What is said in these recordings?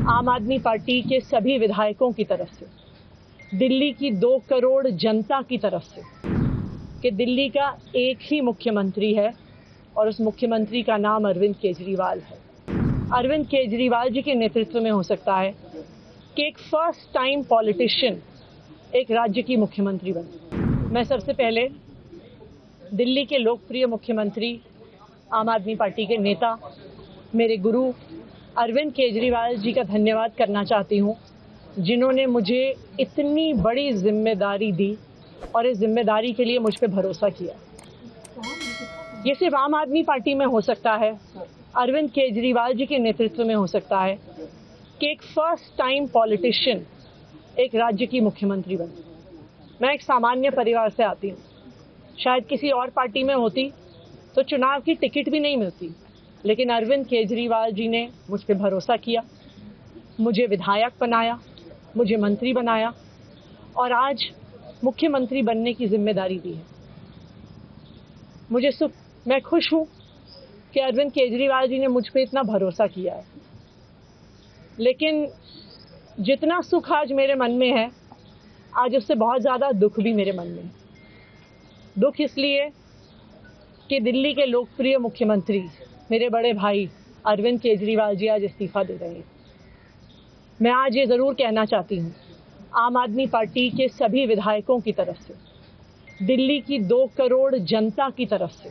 आम आदमी पार्टी के सभी विधायकों की तरफ से, दिल्ली की 2 करोड़ जनता की तरफ से कि दिल्ली का एक ही मुख्यमंत्री है और उस मुख्यमंत्री का नाम अरविंद केजरीवाल है। अरविंद केजरीवाल जी के नेतृत्व में हो सकता है कि एक फर्स्ट टाइम पॉलिटिशियन एक राज्य की मुख्यमंत्री बने। मैं सबसे पहले दिल्ली के लोकप्रिय मुख्यमंत्री, आम आदमी पार्टी के नेता, मेरे गुरु अरविंद केजरीवाल जी का धन्यवाद करना चाहती हूँ, जिन्होंने मुझे इतनी बड़ी जिम्मेदारी दी और इस जिम्मेदारी के लिए मुझ पे भरोसा किया। ये सिर्फ आम आदमी पार्टी में हो सकता है, अरविंद केजरीवाल जी के नेतृत्व में हो सकता है कि एक फर्स्ट टाइम पॉलिटिशियन एक राज्य की मुख्यमंत्री बने। मैं एक सामान्य परिवार से आती हूँ। शायद किसी और पार्टी में होती तो चुनाव की टिकट भी नहीं मिलती, लेकिन अरविंद केजरीवाल जी ने मुझ पर भरोसा किया, मुझे विधायक बनाया, मुझे मंत्री बनाया और आज मुख्यमंत्री बनने की जिम्मेदारी दी है। मैं खुश हूँ कि अरविंद केजरीवाल जी ने मुझ पर इतना भरोसा किया है। लेकिन जितना सुख आज मेरे मन में है, आज उससे बहुत ज़्यादा दुख भी मेरे मन में है। दुख इसलिए कि दिल्ली के लोकप्रिय मुख्यमंत्री, मेरे बड़े भाई अरविंद केजरीवाल जी आज इस्तीफा दे रहे हैं। मैं आज ये ज़रूर कहना चाहती हूँ आम आदमी पार्टी के सभी विधायकों की तरफ से, दिल्ली की 2 करोड़ जनता की तरफ से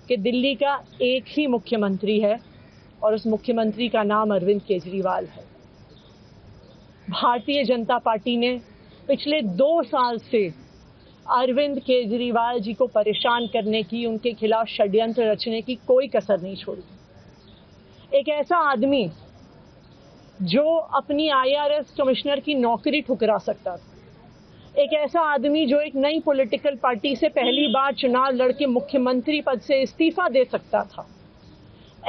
कि दिल्ली का एक ही मुख्यमंत्री है और उस मुख्यमंत्री का नाम अरविंद केजरीवाल है। भारतीय जनता पार्टी ने पिछले 2 साल से अरविंद केजरीवाल जी को परेशान करने की, उनके खिलाफ षड्यंत्र रचने की कोई कसर नहीं छोड़ी। एक ऐसा आदमी जो अपनी IRS कमिश्नर की नौकरी ठुकरा सकता था, एक ऐसा आदमी जो एक नई पॉलिटिकल पार्टी से पहली बार चुनाव लड़के मुख्यमंत्री पद से इस्तीफा दे सकता था,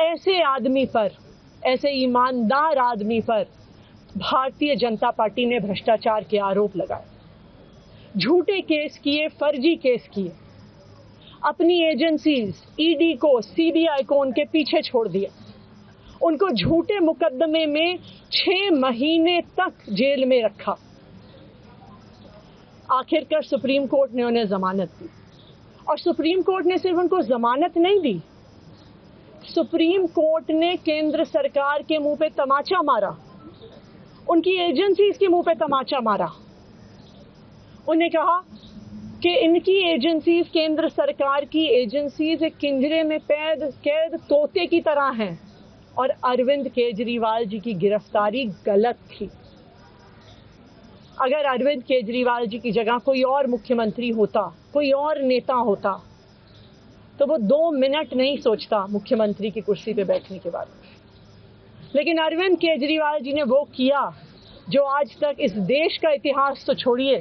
ऐसे आदमी पर, ऐसे ईमानदार आदमी पर भारतीय जनता पार्टी ने भ्रष्टाचार के आरोप लगाए, झूठे केस किए, फर्जी केस किए, अपनी एजेंसीज ED को, CBI को उनके पीछे छोड़ दिया, उनको झूठे मुकदमे में 6 महीने तक जेल में रखा। आखिरकार सुप्रीम कोर्ट ने उन्हें जमानत दी और सुप्रीम कोर्ट ने सिर्फ उनको जमानत नहीं दी, सुप्रीम कोर्ट ने केंद्र सरकार के मुंह पे तमाचा मारा, उनकी एजेंसीज के मुंह पे तमाचा मारा। उन्हें कहा कि इनकी एजेंसीज, केंद्र सरकार की एजेंसीज एक पिंजरे में कैद तोते की तरह हैं और अरविंद केजरीवाल जी की गिरफ्तारी गलत थी। अगर अरविंद केजरीवाल जी की जगह कोई और मुख्यमंत्री होता, कोई और नेता होता, तो वो 2 मिनट नहीं सोचता मुख्यमंत्री की कुर्सी पे बैठने के बाद। लेकिन अरविंद केजरीवाल जी ने वो किया जो आज तक इस देश का इतिहास तो छोड़िए,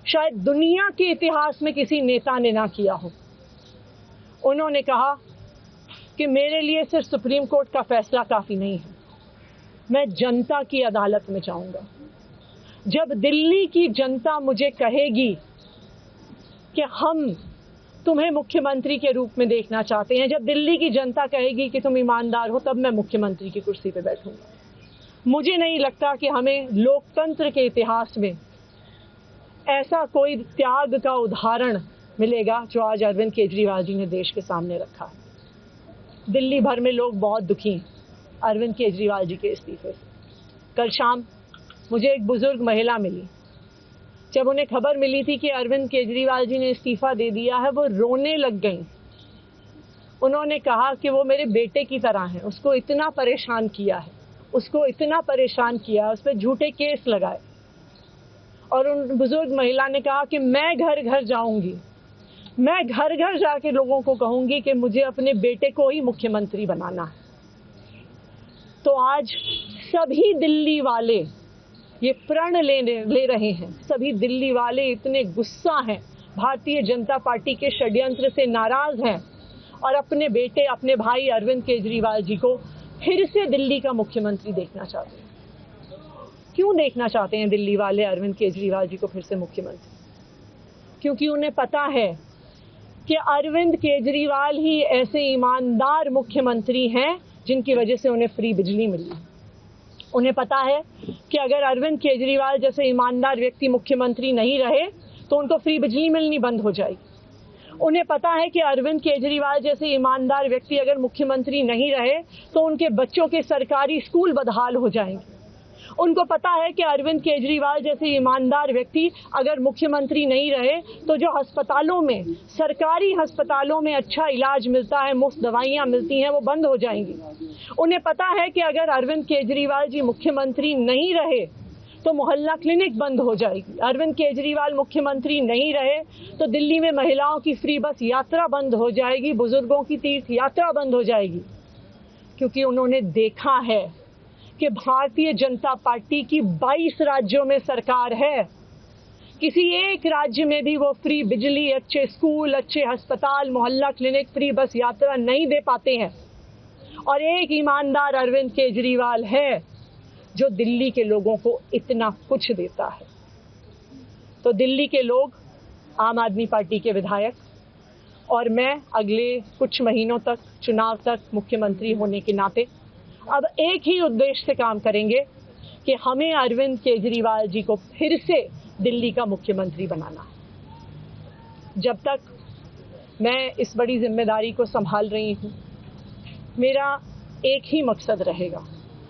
शायद दुनिया के इतिहास में किसी नेता ने ना किया हो। उन्होंने कहा कि मेरे लिए सिर्फ सुप्रीम कोर्ट का फैसला काफ़ी नहीं है, मैं जनता की अदालत में जाऊंगा। जब दिल्ली की जनता मुझे कहेगी कि हम तुम्हें मुख्यमंत्री के रूप में देखना चाहते हैं, जब दिल्ली की जनता कहेगी कि तुम ईमानदार हो, तब मैं मुख्यमंत्री की कुर्सी पर बैठूंगा। मुझे नहीं लगता कि हमें लोकतंत्र के इतिहास में ऐसा कोई त्याग का उदाहरण मिलेगा जो आज अरविंद केजरीवाल जी ने देश के सामने रखा है। दिल्ली भर में लोग बहुत दुखी हैं अरविंद केजरीवाल जी के इस्तीफे से। कल शाम मुझे एक बुजुर्ग महिला मिली। जब उन्हें खबर मिली थी कि अरविंद केजरीवाल जी ने इस्तीफा दे दिया है, वो रोने लग गई। उन्होंने कहा कि वो मेरे बेटे की तरह है, उसको इतना परेशान किया है, उसको इतना परेशान किया, उस पर झूठे केस लगाए। और उन बुजुर्ग महिला ने कहा कि मैं घर घर जाऊंगी, मैं घर घर जाके लोगों को कहूंगी कि मुझे अपने बेटे को ही मुख्यमंत्री बनाना है। तो आज सभी दिल्ली वाले ये प्रण ले रहे हैं, सभी दिल्ली वाले इतने गुस्सा हैं, भारतीय जनता पार्टी के षड्यंत्र से नाराज हैं और अपने बेटे, अपने भाई अरविंद केजरीवाल जी को फिर से दिल्ली का मुख्यमंत्री देखना चाहते हैं। क्यों देखना चाहते हैं दिल्ली वाले अरविंद केजरीवाल जी को फिर से मुख्यमंत्री? क्योंकि उन्हें पता है कि अरविंद केजरीवाल ही ऐसे ईमानदार मुख्यमंत्री हैं जिनकी वजह से उन्हें फ्री बिजली मिली, उन्हें पता है कि अगर अरविंद केजरीवाल जैसे ईमानदार व्यक्ति मुख्यमंत्री नहीं रहे तो उनको फ्री बिजली मिलनी बंद हो जाएगी। उन्हें पता है कि अरविंद केजरीवाल जैसे ईमानदार व्यक्ति अगर मुख्यमंत्री नहीं रहे तो उनके बच्चों के सरकारी स्कूल बदहाल हो जाएंगे। उनको पता है कि अरविंद केजरीवाल जैसे ईमानदार व्यक्ति अगर मुख्यमंत्री नहीं रहे तो जो अस्पतालों में, सरकारी अस्पतालों में अच्छा इलाज मिलता है, मुफ्त दवाइयां मिलती हैं, वो बंद हो जाएंगी। उन्हें पता है कि अगर अरविंद केजरीवाल जी मुख्यमंत्री नहीं रहे तो मोहल्ला क्लिनिक बंद हो जाएगी। अरविंद केजरीवाल मुख्यमंत्री नहीं रहे तो दिल्ली में महिलाओं की फ्री बस यात्रा बंद हो जाएगी, बुजुर्गों की तीर्थ यात्रा बंद हो जाएगी। क्योंकि उन्होंने देखा है कि भारतीय जनता पार्टी की 22 राज्यों में सरकार है, किसी एक राज्य में भी वो फ्री बिजली, अच्छे स्कूल, अच्छे अस्पताल, मोहल्ला क्लिनिक, फ्री बस यात्रा नहीं दे पाते हैं। और एक ईमानदार अरविंद केजरीवाल है जो दिल्ली के लोगों को इतना कुछ देता है। तो दिल्ली के लोग, आम आदमी पार्टी के विधायक और मैं अगले कुछ महीनों तक, चुनाव तक मुख्यमंत्री होने के नाते अब एक ही उद्देश्य से काम करेंगे कि हमें अरविंद केजरीवाल जी को फिर से दिल्ली का मुख्यमंत्री बनाना है। जब तक मैं इस बड़ी जिम्मेदारी को संभाल रही हूँ, मेरा एक ही मकसद रहेगा।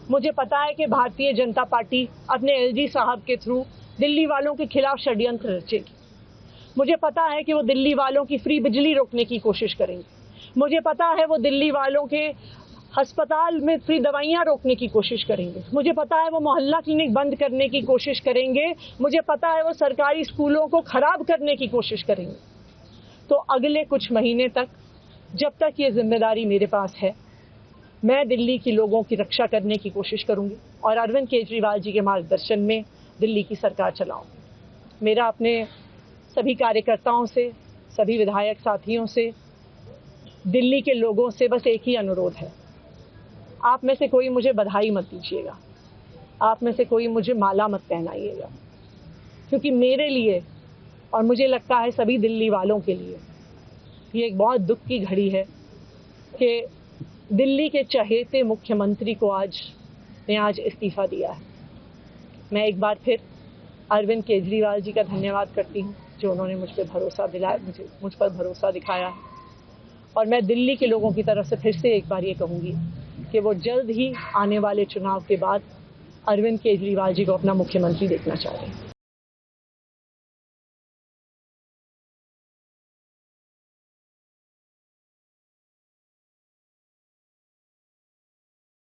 मुझे पता है कि भारतीय जनता पार्टी अपने एलजी साहब के थ्रू दिल्ली वालों के खिलाफ षड्यंत्र रचेगी। मुझे पता है कि वो दिल्ली वालों की फ्री बिजली रोकने की कोशिश करेंगे। मुझे पता है वो दिल्ली वालों के अस्पताल में फ्री दवाइयां रोकने की कोशिश करेंगे। मुझे पता है वो मोहल्ला क्लिनिक बंद करने की कोशिश करेंगे। मुझे पता है वो सरकारी स्कूलों को खराब करने की कोशिश करेंगे। तो अगले कुछ महीने तक, जब तक ये जिम्मेदारी मेरे पास है, मैं दिल्ली के लोगों की रक्षा करने की कोशिश करूंगी और अरविंद केजरीवाल जी के मार्गदर्शन में दिल्ली की सरकार चलाऊंगी। मेरा अपने सभी कार्यकर्ताओं से, सभी विधायक साथियों से, दिल्ली के लोगों से बस एक ही अनुरोध है, आप में से कोई मुझे बधाई मत दीजिएगा, आप में से कोई मुझे माला मत पहनाइएगा, क्योंकि मेरे लिए और मुझे लगता है सभी दिल्ली वालों के लिए ये एक बहुत दुख की घड़ी है कि दिल्ली के चहेते मुख्यमंत्री को आज इस्तीफा दिया है। मैं एक बार फिर अरविंद केजरीवाल जी का धन्यवाद करती हूँ जो उन्होंने मुझ पर भरोसा दिलाया, मुझ पर भरोसा दिखाया है। और मैं दिल्ली के लोगों की तरफ से फिर से एक बार ये कहूँगी कि वो जल्द ही आने वाले चुनाव के बाद अरविंद केजरीवाल जी को अपना मुख्यमंत्री देखना चाह रहे हैं।